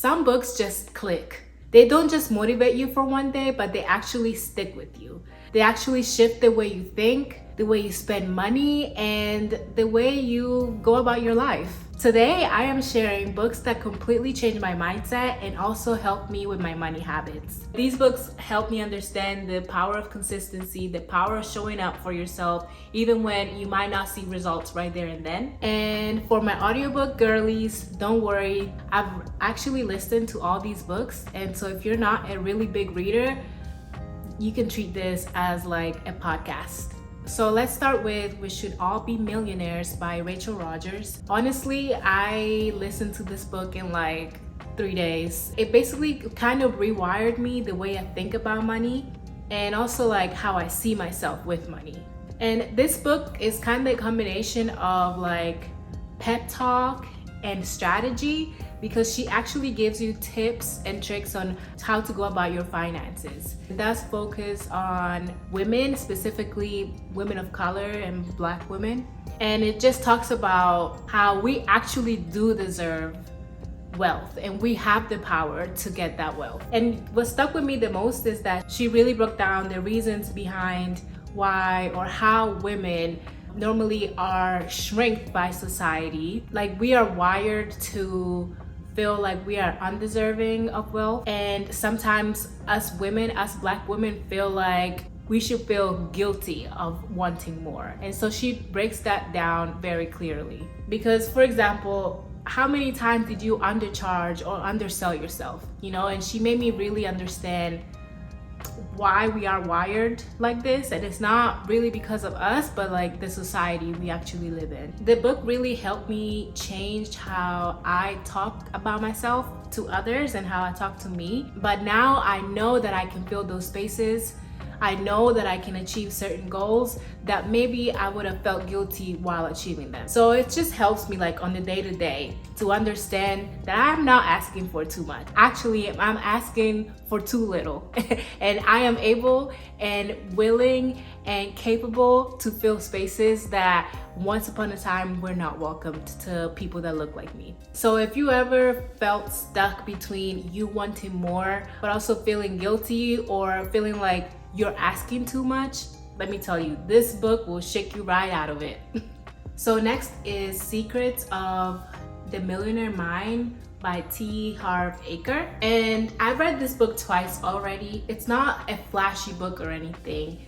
some books just click. They don't just motivate you for one day, but they actually stick with you. They actually shift the way you think, the way you spend money, and the way you go about your life. Today, I am sharing books that completely changed my mindset and also helped me with my money habits. These books help me understand the power of consistency, the power of showing up for yourself, even when you might not see results right there and then. And for my audiobook girlies, don't worry, I've actually listened to all these books. And so if you're not a really big reader, you can treat this as like a podcast. So let's start with We Should All Be Millionaires by Rachel Rodgers. Honestly, I listened to this book in like 3 days. It basically kind of rewired me the way I think about money and also like how I see myself with money. And this book is kind of a combination of like pep talk and strategy, because she actually gives you tips and tricks on how to go about your finances. It does focus on women, specifically women of color and Black women. And it just talks about how we actually do deserve wealth and we have the power to get that wealth. And what stuck with me the most is that she really broke down the reasons behind why or how women normally are shrinked by society. Like, we are wired to feel like we are undeserving of wealth, and sometimes us women, us Black women, feel like we should feel guilty of wanting more. And so she breaks that down very clearly. Because, for example, how many times did you undercharge or undersell yourself? And she made me really understand why we are wired like this, and it's not really because of us, but like the society we actually live in. The book really helped me change how I talk about myself to others and how I talk to me. But now I know that I can fill those spaces. I know that I can achieve certain goals that maybe I would have felt guilty while achieving them. So it just helps me like on the day-to-day to understand that I'm not asking for too much. Actually, I'm asking for too little. And I am able and willing and capable to fill spaces that once upon a time were not welcomed to people that look like me. So if you ever felt stuck between you wanting more, but also feeling guilty or feeling like you're asking too much, let me tell you, this book will shake you right out of it. So next is Secrets of the Millionaire Mind by T. Harv Eker. And I've read this book twice already. It's not a flashy book or anything.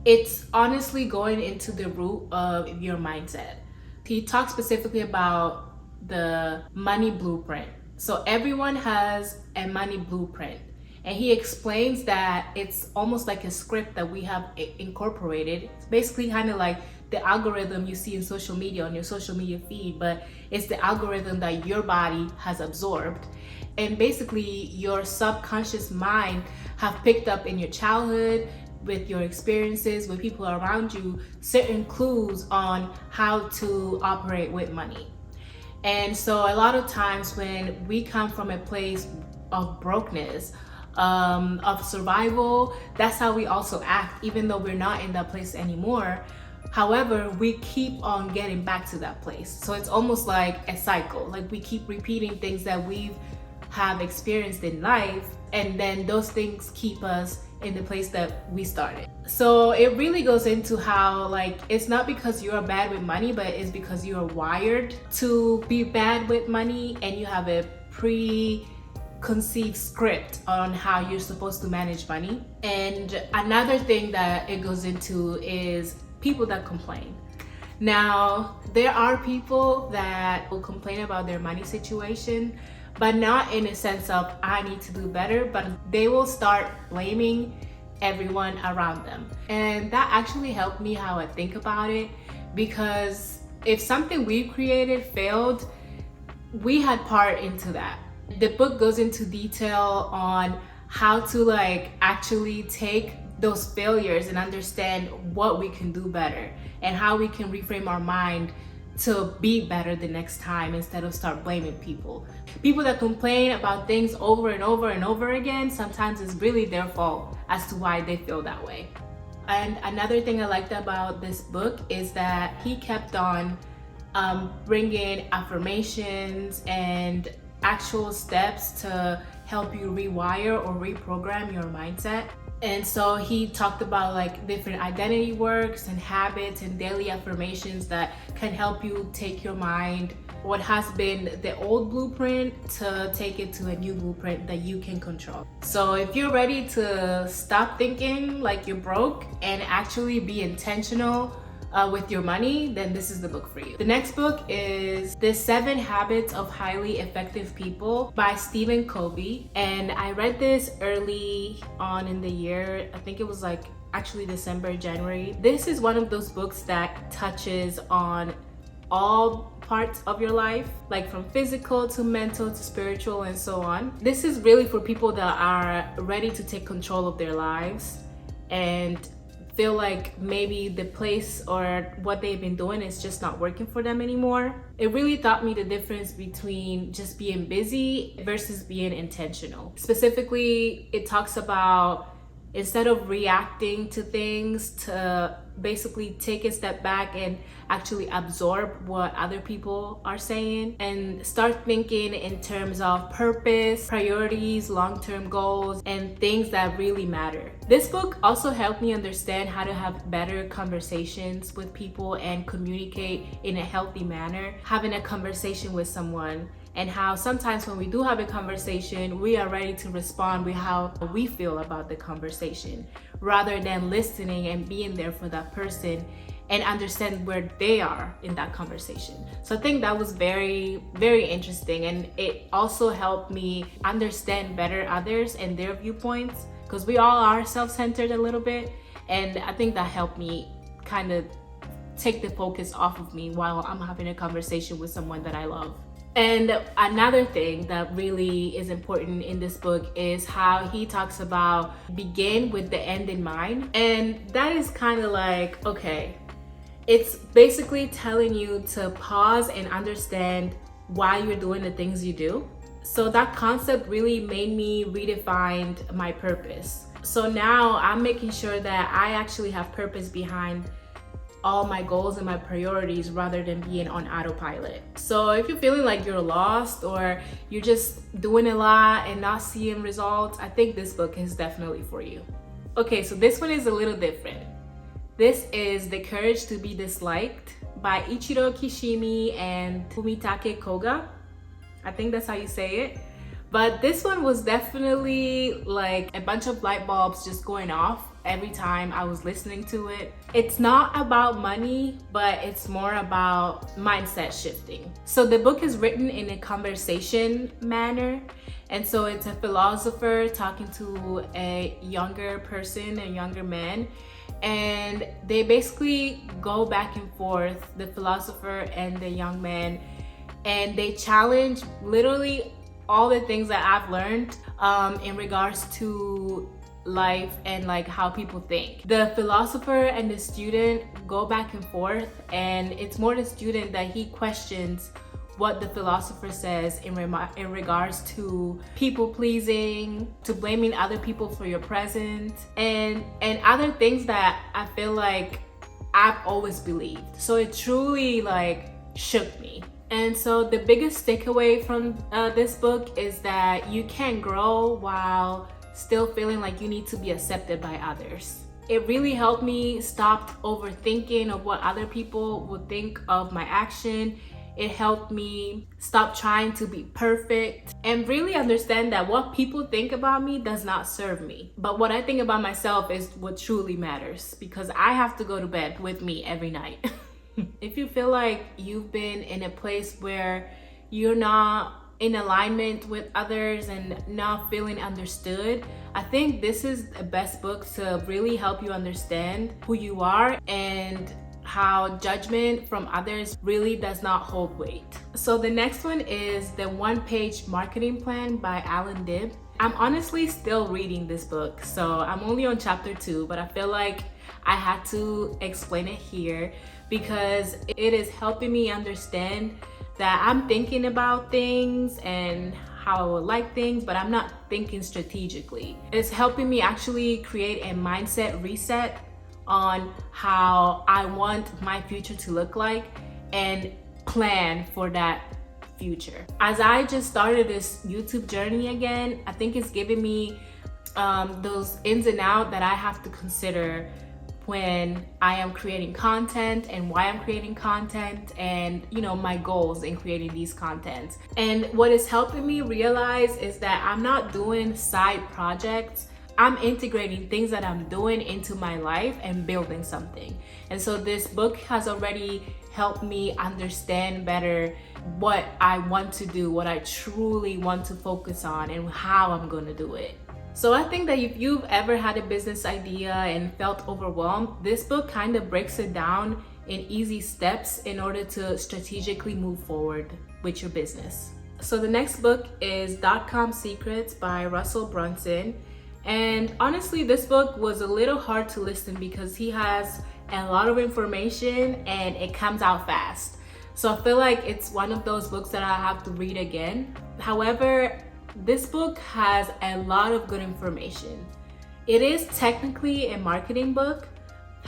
It's honestly going into the root of your mindset. He talks specifically about the money blueprint. So everyone has a money blueprint. And he explains that it's almost like a script that we have incorporated. It's basically kind of like the algorithm you see in social media, on your social media feed, but it's the algorithm that your body has absorbed. And basically your subconscious mind have picked up in your childhood, with your experiences, with people around you, certain clues on how to operate with money. And so a lot of times when we come from a place of brokenness, of survival, that's how we also act, even though we're not in that place anymore. However, we keep on getting back to that place. So it's almost like a cycle. Like, we keep repeating things that we have experienced in life, and then those things keep us in the place that we started. So it really goes into how, like, it's not because you're bad with money, but it's because you're wired to be bad with money, and you have a preconceived script on how you're supposed to manage money. And another thing that it goes into is people that complain. Now, there are people that will complain about their money situation, but not in a sense of I need to do better, but they will start blaming everyone around them. And that actually helped me how I think about it, because if something we created failed, we had part into that. The book goes into detail on how to actually take those failures and understand what we can do better and how we can reframe our mind to be better the next time instead of start blaming people. People that complain about things over and over and over again, sometimes it's really their fault as to why they feel that way. And another thing I liked about this book is that he kept on bringing affirmations and actual steps to help you rewire or reprogram your mindset. And so he talked about like different identity works and habits and daily affirmations that can help you take your mind, what has been the old blueprint, to take it to a new blueprint that you can control. So if you're ready to stop thinking like you're broke and actually be intentional with your money, then this is the book for you. The next book is The 7 Habits of Highly Effective People by Stephen Covey. And I read this early on in the year. I think it was like actually December, January. This is one of those books that touches on all parts of your life, like from physical to mental to spiritual and so on. This is really for people that are ready to take control of their lives and feel like maybe the place or what they've been doing is just not working for them anymore. It really taught me the difference between just being busy versus being intentional. Specifically, it talks about instead of reacting to things, to basically take a step back and actually absorb what other people are saying and start thinking in terms of purpose, priorities, long-term goals, and things that really matter. This book also helped me understand how to have better conversations with people and communicate in a healthy manner. Having a conversation with someone, and how sometimes when we do have a conversation, we are ready to respond with how we feel about the conversation, rather than listening and being there for that person and understand where they are in that conversation. So I think that was very, very interesting. And it also helped me understand better others and their viewpoints, because we all are self-centered a little bit. And I think that helped me kind of take the focus off of me while I'm having a conversation with someone that I love. And another thing that really is important in this book is how he talks about begin with the end in mind. And that is kind of like, okay, it's basically telling you to pause and understand why you're doing the things you do. So that concept really made me redefine my purpose. So now I'm making sure that I actually have purpose behind all my goals and my priorities rather than being on autopilot. So if you're feeling like you're lost or you're just doing a lot and not seeing results, I think this book is definitely for you. Okay, so this one is a little different. This is The Courage to Be Disliked by Ichiro Kishimi and Fumitake Koga. I think that's how you say it. But this one was definitely like a bunch of light bulbs just going off every time I was listening to it. It's not about money, but it's more about mindset shifting. So the book is written in a conversation manner. And so it's a philosopher talking to a younger person, a younger man. And they basically go back and forth, the philosopher and the young man, and they challenge literally all the things that I've learned in regards to life and like how people think. The philosopher and the student go back and forth, and it's more the student that he questions what the philosopher says in regards to people pleasing, to blaming other people for your present, and other things that I feel like I've always believed. So it truly like shook me. And so the biggest takeaway from this book is that you can grow while still feeling like you need to be accepted by others. It really helped me stop overthinking of what other people would think of my action. It helped me stop trying to be perfect and really understand that what people think about me does not serve me. But what I think about myself is what truly matters, because I have to go to bed with me every night. If you feel like you've been in a place where you're not in alignment with others and not feeling understood, I think this is the best book to really help you understand who you are and how judgment from others really does not hold weight. So the next one is The One-Page Marketing Plan by Alan Dibb. I'm honestly still reading this book, so I'm only on chapter 2, but I feel like I had to explain it here because it is helping me understand that I'm thinking about things and how I would like things, but I'm not thinking strategically. It's helping me actually create a mindset reset on how I want my future to look like and plan for that future. As I just started this YouTube journey again, I think it's giving me those ins and outs that I have to consider when I am creating content and why I'm creating content, and my goals in creating these contents. And what is helping me realize is that I'm not doing side projects. I'm integrating things that I'm doing into my life and building something. And so this book has already helped me understand better what I want to do, what I truly want to focus on, and how I'm going to do it. So I think that if you've ever had a business idea and felt overwhelmed, this book kind of breaks it down in easy steps in order to strategically move forward with your business. So the next book is .com Secrets by Russell Brunson. And honestly, this book was a little hard to listen because he has a lot of information and it comes out fast. So I feel like it's one of those books that I have to read again. However, this book has a lot of good information. It is technically a marketing book.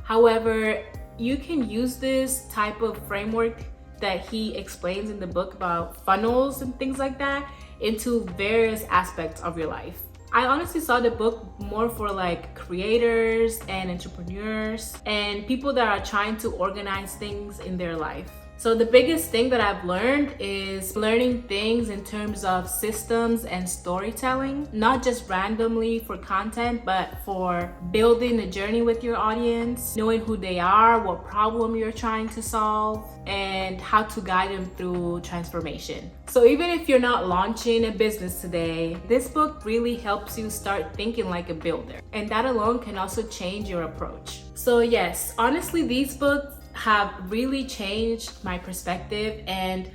However, you can use this type of framework that he explains in the book about funnels and things like that into various aspects of your life. I honestly saw the book more for like creators and entrepreneurs and people that are trying to organize things in their life. So the biggest thing that I've learned is learning things in terms of systems and storytelling, not just randomly for content, but for building a journey with your audience, knowing who they are, what problem you're trying to solve, and how to guide them through transformation. So even if you're not launching a business today, this book really helps you start thinking like a builder. And that alone can also change your approach. So yes, honestly, these books have really changed my perspective and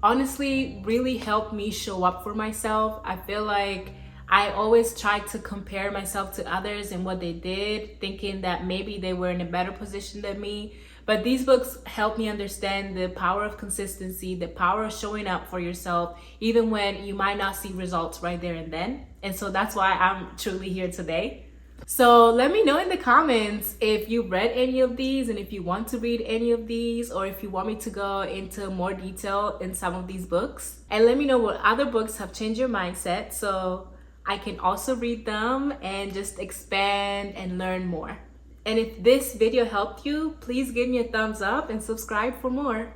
honestly really helped me show up for myself. I feel like I always tried to compare myself to others and what they did, thinking that maybe they were in a better position than me. But these books help me understand the power of consistency, the power of showing up for yourself, even when you might not see results right there and then. And so that's why I'm truly here today. So let me know in the comments if you read any of these and if you want to read any of these, or if you want me to go into more detail in some of these books. And let me know what other books have changed your mindset so I can also read them and just expand and learn more. And if this video helped you, please give me a thumbs up and subscribe for more.